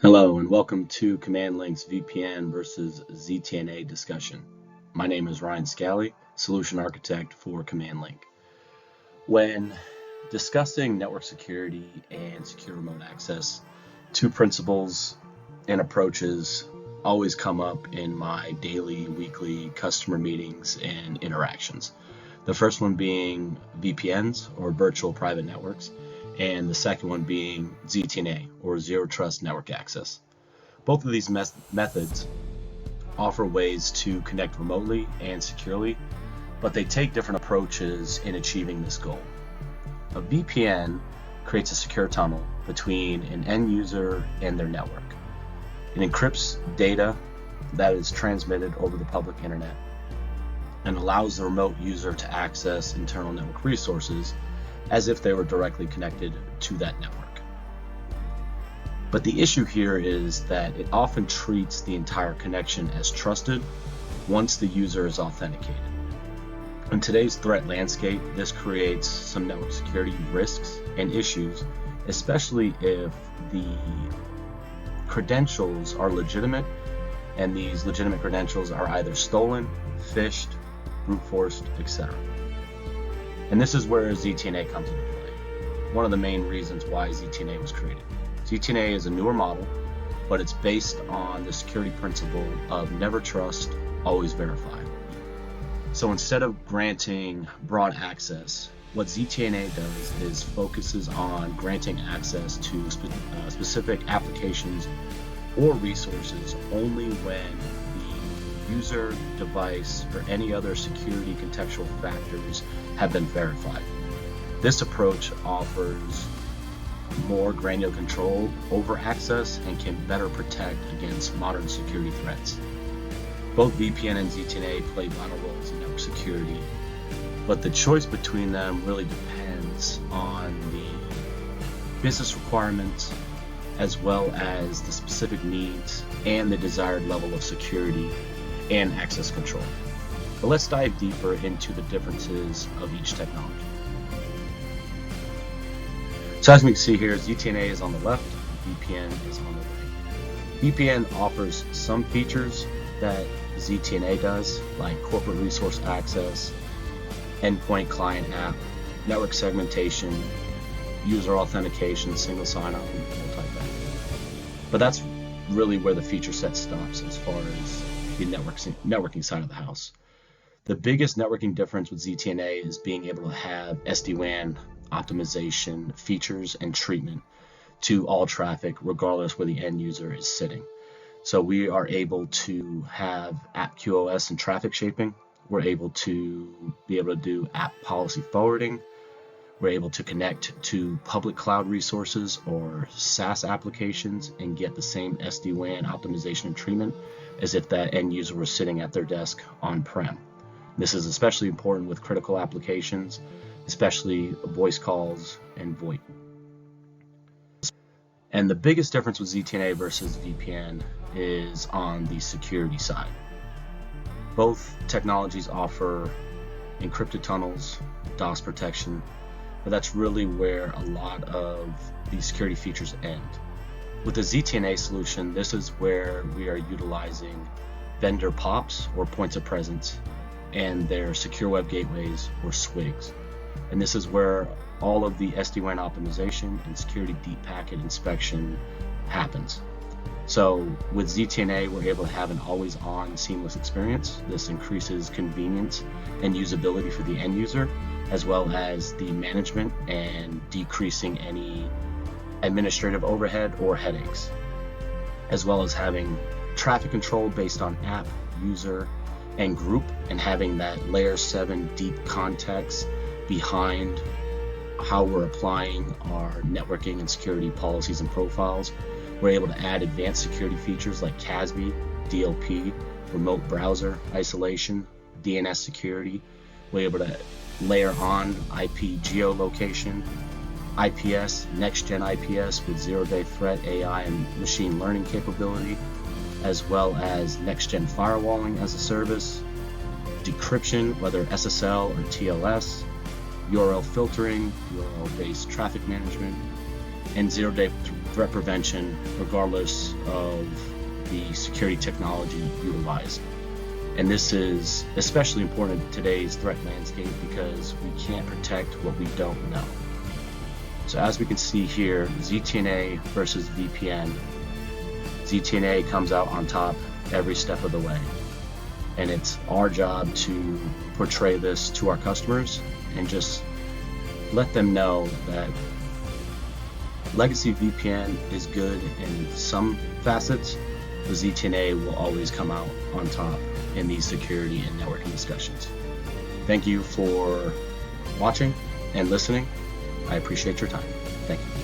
Hello and welcome to Command Link's VPN versus ZTNA discussion. My name is Ryan Scally, Solution Architect for Command Link. When discussing network security and secure remote access, two principles and approaches always come up in my daily, weekly customer meetings and interactions. The first one being VPNs, or virtual private networks, and the second one being ZTNA, or Zero Trust Network Access. Both of these methods offer ways to connect remotely and securely, but they take different approaches in achieving this goal. A VPN creates a secure tunnel between an end user and their network. It encrypts data that is transmitted over the public internet and allows the remote user to access internal network resources as if they were directly connected to that network. But the issue here is that it often treats the entire connection as trusted once the user is authenticated. In today's threat landscape, this creates some network security risks and issues, especially if the credentials are legitimate and these legitimate credentials are either stolen, phished, brute forced, etc. And this is where ZTNA comes into play. One of the main reasons why ZTNA was created. ZTNA is a newer model, but it's based on the security principle of never trust, always verify. So instead of granting broad access, what ZTNA does is focuses on granting access to specific applications or resources only when the user, device, or any other security contextual factors have been verified. This approach offers more granular control over access and can better protect against modern security threats. Both VPN and ZTNA play vital roles in network security, but the choice between them really depends on the business requirements as well as the specific needs and the desired level of security and access control. But let's dive deeper into the differences of each technology. So as we can see here, ZTNA is on the left, VPN is on the right. VPN offers some features that ZTNA does, like corporate resource access, endpoint client app, network segmentation, user authentication, single sign-on, and multi-factor. But that's really where the feature set stops as far as the networking side of the house. The biggest networking difference with ZTNA is being able to have SD-WAN optimization features and treatment to all traffic regardless where the end user is sitting. So we are able to have app QoS and traffic shaping. We're able to do app policy forwarding. We're able to connect to public cloud resources or SaaS applications and get the same SD-WAN optimization and treatment as if that end user was sitting at their desk on-prem. This is especially important with critical applications, especially voice calls and VoIP. And the biggest difference with ZTNA versus VPN is on the security side. Both technologies offer encrypted tunnels, DOS protection, but that's really where a lot of the security features end. With the ZTNA solution, this is where we are utilizing vendor POPs, or points of presence, and their secure web gateways, or SWIGs. And this is where all of the SD-WAN optimization and security deep packet inspection happens. So with ZTNA, we're able to have an always-on seamless experience. This increases convenience and usability for the end user, as well as the management and decreasing any administrative overhead or headaches, as well as having traffic control based on app, user, and group, and having that layer 7 deep context behind how we're applying our networking and security policies and profiles. We're able to add advanced security features like CASB, DLP, remote browser isolation, DNS security. We're able to layer on IP geolocation, IPS, next-gen IPS with zero-day threat AI and machine learning capability, as well as next-gen firewalling as a service, decryption, whether SSL or TLS, URL filtering, URL-based traffic management, and zero-day threat prevention regardless of the security technology utilized. And this is especially important in today's threat landscape because we can't protect what we don't know. So as we can see here, ZTNA versus VPN, ZTNA comes out on top every step of the way. And it's our job to portray this to our customers and just let them know that legacy VPN is good in some facets, but ZTNA will always come out on top in these security and networking discussions. Thank you for watching and listening. I appreciate your time. Thank you.